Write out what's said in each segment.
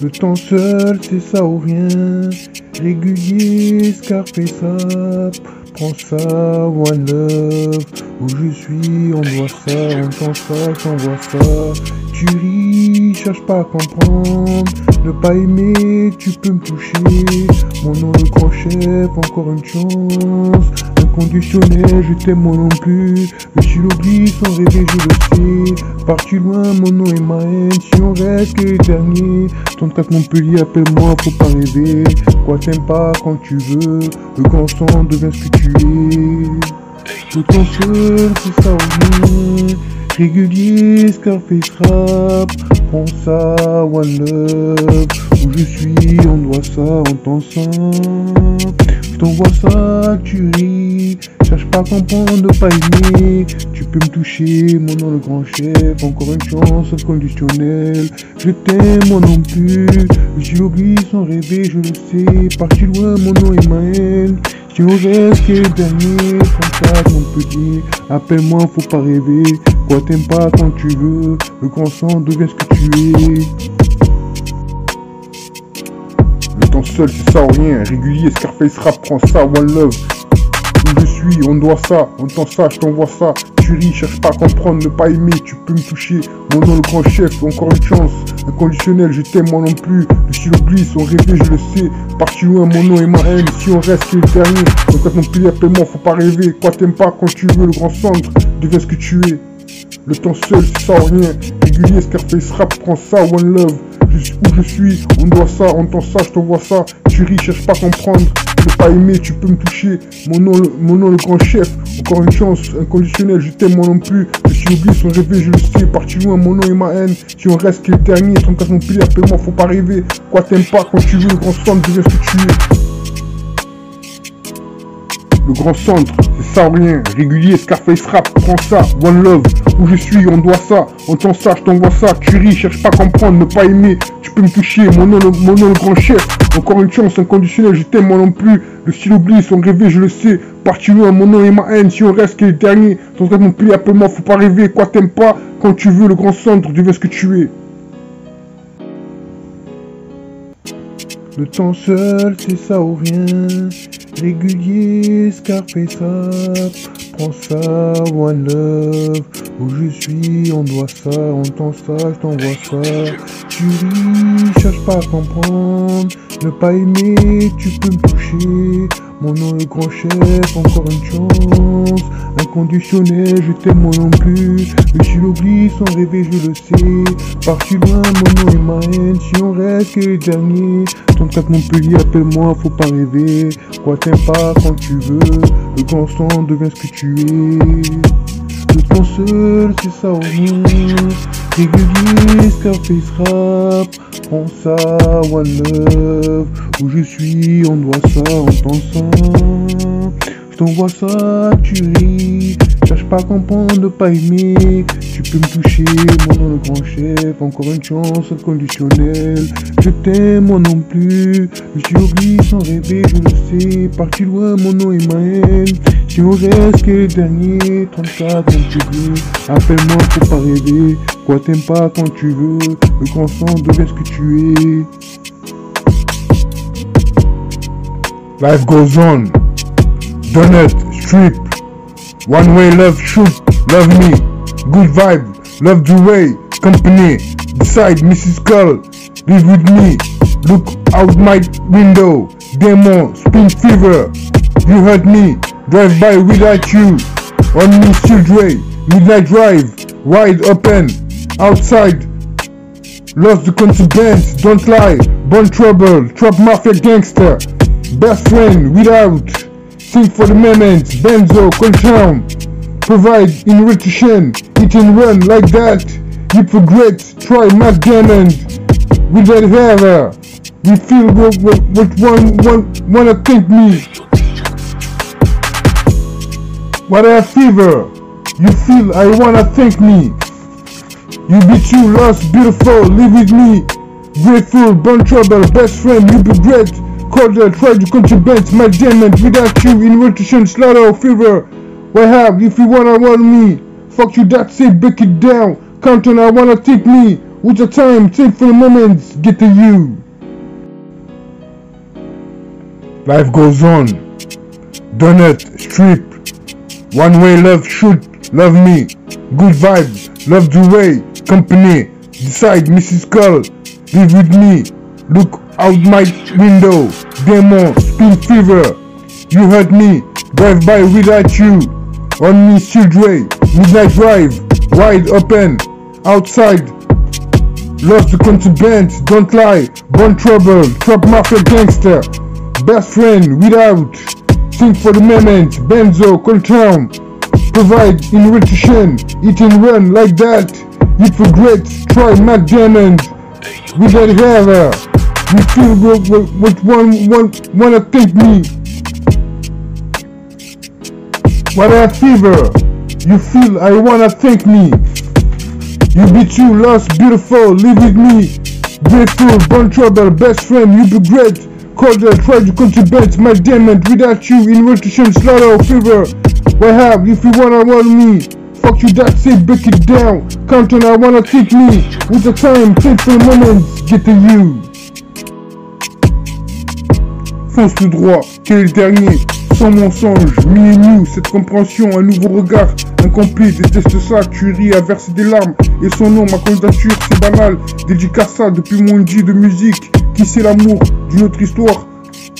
Le temps seul, c'est ça ou rien. Régulier, Scarface rap. Prends ça, one love. Où je suis, on doit ça. On t'en ça, j'envoie ça. Tu ris, cherche pas à comprendre. Ne pas aimer, tu peux me toucher. Mon nom le grand chef, encore une chance. Inconditionnel, je t'aime moi non plus. Le stylo glisse sans rêver, je le sais. Parti loin, mon nom et ma haine. Si on reste que les derniers. 34 Montpellier, appelle-moi, faut pas rêver. Quoi t'aimes pas quand tu veux. Le grand sang devient ce que tu es. Le temps seul, c'est ça ou rien. Régulier, Scarface rap. Prends ça, one love. Où je suis, on doit ça, on t'en sent. Je t'envoie ça, tu ris. Cherche pas à comprendre, de pas aimer. Tu peux me toucher, mon nom le grand chef. Encore une chance inconditionnelle. Je t'aime, moi non plus. Le stylo glisse sans rêver, je le sais. Parti loin, mon nom et ma haine. Si on reste que le dernier, 34 Montpellier. Appelle-moi, faut pas rêver. Quoi t'aimes pas quand tu veux. Le grand sang devient ce que tu es. Le temps seul, c'est ça ou rien. Régulier, Scarface rap, prends ça, one love. Où je suis, on doit ça, on t'en ça, je t'envoie ça. Tu ris, cherche pas à comprendre, ne pas aimer, tu peux me toucher. Mon nom le grand chef, encore une chance. Inconditionnel, je t'aime moi non plus. Le stylo glisse, on rêvait, je le sais. Parti loin, mon nom et ma haine. Si on reste que le dernier. Donc quand on plie, appelle-moi, faut pas rêver. Quoi t'aimes pas quand tu veux, le grand centre devient ce que tu es. Le temps seul, c'est ça ou rien. Régulier, Scarface rap, prends ça, one love. Où je suis, on doit ça, on t'en ça, je t'envoie ça. Tu ris, cherche pas à comprendre. Ne pas aimer, tu peux me toucher. Mon nom le grand chef. Encore une chance, inconditionnel, je t'aime moi non plus. Je suis oublié, son rêver, je le sais. Parti loin, mon nom et ma haine. Si on reste que le dernier, 34 Montpellier, appelle-moi, faut pas rêver. Quoi t'aimes pas quand tu veux, le grand centre devient ce que tu es. Le grand centre, c'est ça ou rien. Régulier, Scarface rap, prends ça, one love. Où je suis, on doit ça, on t'en ça, je t'envoie ça. Tu ris, cherche pas à comprendre, ne pas aimer. Tu peux me toucher, mon nom le grand chef. Encore une chance inconditionnelle, je t'aime moi non plus. Le stylo glisse, on rêvait, je le sais. Parti loin, mon nom et ma haine. Si on reste que les derniers, 34 Montpellier, appelle-moi, faut pas rêver. Quoi t'aimes pas quand tu veux, le grand centre devient ce que tu es. Le temps seul, c'est ça ou rien. Régulier, Scarface rap. Prends ça, one love. Où je suis, on doit ça, on t'en ça, je t'envoie ça. Tu ris, cherche pas à comprendre. Ne pas aimer, tu peux me toucher. Mon nom le grand chef, encore une chance. Inconditionnel, je t'aime moi non plus. Le stylo glisse, sans rêver, je le sais. Parti loin, mon nom et ma haine. Si on reste que les derniers. 34 Montpellier, appelle-moi, faut pas rêver. Quoi t'aimes pas quand tu veux. Le grand sang devient ce que tu es. Le temps seul, c'est ça ou rien. Régulier, Scarface rap. Prends ça, one love. Où je suis, on doit ça, on t'en sent. Je t'envoie ça, tu ris. Cherche pas à comprendre, ne pas aimer. Tu peux me toucher, mon nom le grand chef. Encore une chance inconditionnelle. Je t'aime moi non plus. Je suis oublié sans rêver, je le sais. Parti loin, mon nom et ma haine. Si on reste que les derniers, 34 Montpellier. Appelle-moi, faut pas rêver. Quoi t'aimes pas quand tu veux. Le grand sang devient ce que tu es. Life goes on. Donut, strip. One way love, shoot. Love me. Good vibe. Love the way. Company. Beside Mrs. Skull. Live with me. Look out my window. Demo. Spin fever. You hurt me. Drive by without you. On me still way. Midnight drive. Wide open. Outside. Lost the consequence. Don't lie. Born trouble. Trap mafia gangster. Best friend without. Sing for the moment. Benzo. Coltown. Provide in return. Hit and run like that. You forget. Try Mac Diamond. Without ever. You feel what wanna think me. What a fever. You feel I wanna thank me. You be too lost, beautiful, live with me. Grateful, born trouble, best friend, you be great. Cordial, try to contribute my diamond without you in rotation, slaughter, fever. What have if you wanna want me? Fuck you, that's it, break it down. Count on I wanna take me. With the time, take for the moments, get to you. Life goes on. Donut, strip. One way love should love me. Good vibe, love the way. Company, decide Mrs. Skull. Live with me. Look out my window. Demon, spin fever. You hurt me. Drive by without you. On me, still Dre. Midnight drive. Wide open. Outside. Lost the contraband. Don't lie. Born trouble. Trap mafia gangster. Best friend without. Think for the moment. Benzo, Coltown. Provide in return. Eat and run like that. Eat for great. Try Matt Diamond. Without ever. You feel what wanna think me. What a fever. You feel I wanna thank me. You be too lost, beautiful, live with me. Grateful, born trouble, best friend, you be great. Colder, try to contribute my diamond without you. In return, slaughter, fever. What have if you wanna want me? Fuck you, that's it, break it down. Count on, I wanna take me. With the time, take for the moments, get to you. Fonce tout droit, quel est le dernier? Sans mensonge, me and you, cette compréhension, un nouveau regard, incomplet, déteste ça, tu ris à verser des larmes, et son nom, ma candidature, c'est banal, dédicace depuis mon dit de musique, qui c'est l'amour d'une autre histoire,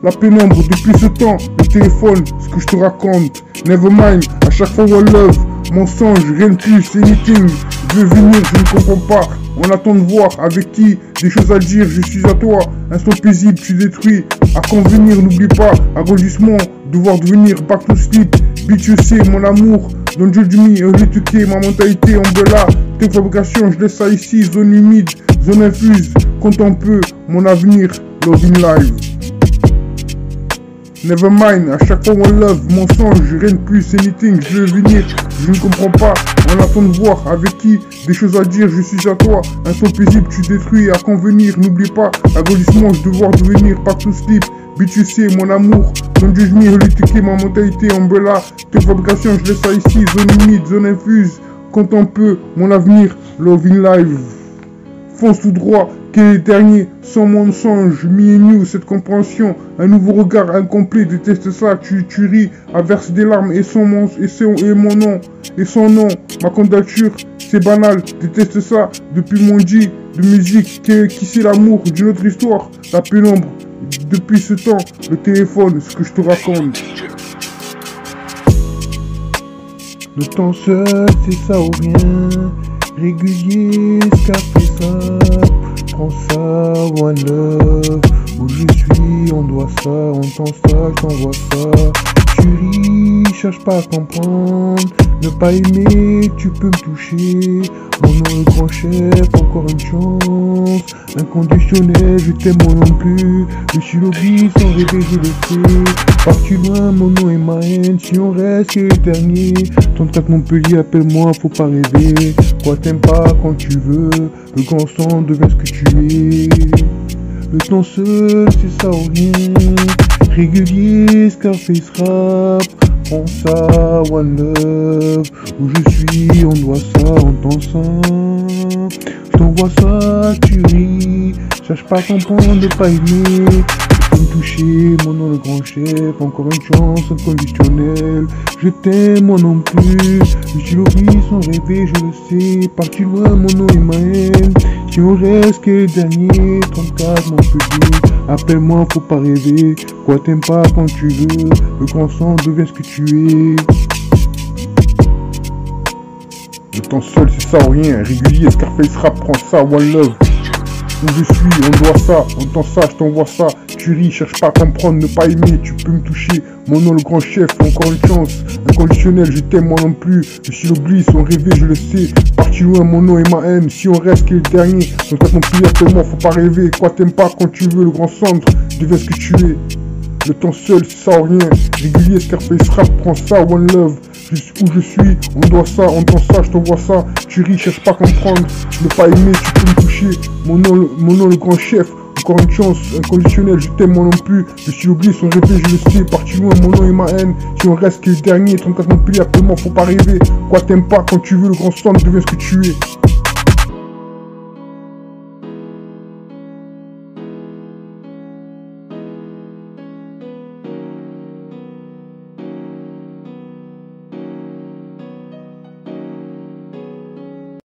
la pénombre depuis ce temps, le téléphone, ce que je te raconte, nevermind, à chaque fois one love, mensonge, rien de plus, anything, je veux venir, je ne comprends pas, on attend de voir avec qui, des choses à dire, je suis à toi, instant paisible, tu détruis, à convenir, n'oublie pas, arrondissement, devoir devenir back to sleep, bitch you sais, mon amour, don't judge me, l'éduquer, ma mentalité, umbrella, tes fabrications, je laisse ça ici, zone humide, zone infuse, compte un peu, mon avenir, love in live. Nevermind, à chaque fois one love, mensonge, rien de plus, anything, je veux venir, je ne comprends pas, on attend de voir avec qui, des choses à dire, je suis à toi, un son paisible, tu détruis, à convenir, n'oublie pas, agrandissement, je devoir devenir, pas to sleep, bitch you sais, mon amour, don't judge me, l'éduquer, ma mentalité, umbrella, tes fabrications, je laisse ça ici, zone humide, zone infuse, compte un peu, mon avenir, love in live. Fonce tout droit, quel est le dernier, sans mensonge, me and you, cette compréhension, un nouveau regard incomplet, déteste ça, tu ris, à verser des larmes, et mon nom, et son nom, ma candidature, c'est banal, déteste ça, depuis mon dit de musique, qui c'est l'amour d'une autre histoire, la pénombre, depuis ce temps, le téléphone, ce que je te raconte. Le temps seul, c'est ça ou rien. Régulier, Scarface rap, prends ça, one love, où je suis, on doit ça, on t'en ça, je t'envoie ça, tu ris, cherche pas à comprendre, ne pas aimer, tu peux me toucher, mon nom est grand chef, encore une chance, inconditionnel, je t'aime moi non plus, je suis lobby, sans rêver je le sais, parti loin, mon nom est ma haine, si on reste que le dernier, 34 Montpellier, appelle-moi, faut pas rêver, quoi t'aimes pas quand tu veux, le grand sang devient ce que tu es, le temps seul c'est ça ou rien, régulier, Scarface rap, prends ça, one love, où je suis, on doit ça, on t'en ça, je t'envoie ça, tu ris, cherche pas à comprendre, de pas aimer, tu peux me toucher, mon nom le grand chef, encore une chance inconditionnelle, je t'aime moi non plus, je suis lobby sans rêver, je le sais, parti loin, mon nom est ma haine, si on reste que les derniers, 34 mon petit, appelle-moi, faut pas rêver, quoi t'aimes pas quand tu veux, le grand sang devient ce que tu es. Le temps seul c'est ça ou rien, régulier, Scarface rap, prends ça, one love, où je suis, on doit ça, on t'en ça, je t'envoie ça, tu ris, cherche pas à comprendre, ne pas aimer, tu peux me toucher, mon nom le grand chef, encore une chance, inconditionnel, je t'aime moi non plus, je suis l'oubli, sans rêver, je le sais, parti loin, mon nom est ma haine, si on reste que le dernier, donc t'as compris, appelle-moi, faut pas rêver, quoi t'aimes pas quand tu veux, le grand centre, deviens ce que tu es, le temps seul, c'est ça ou rien, régulier, Scarface rap, prends ça, one love, où je suis, on doit ça, on t'en ça, je t'envoie ça, tu ris, cherche pas à comprendre, ne pas aimer, tu peux me toucher, mon nom le grand chef, encore une chance, inconditionnel, je t'aime moi non plus, je suis oublié, sans rêver, je le sais, parti loin, mon nom est ma haine, si on reste que le dernier, 34 Montpellier, appelle-moi, faut pas rêver, quoi t'aimes pas quand tu veux, le grand stand devient ce que tu es.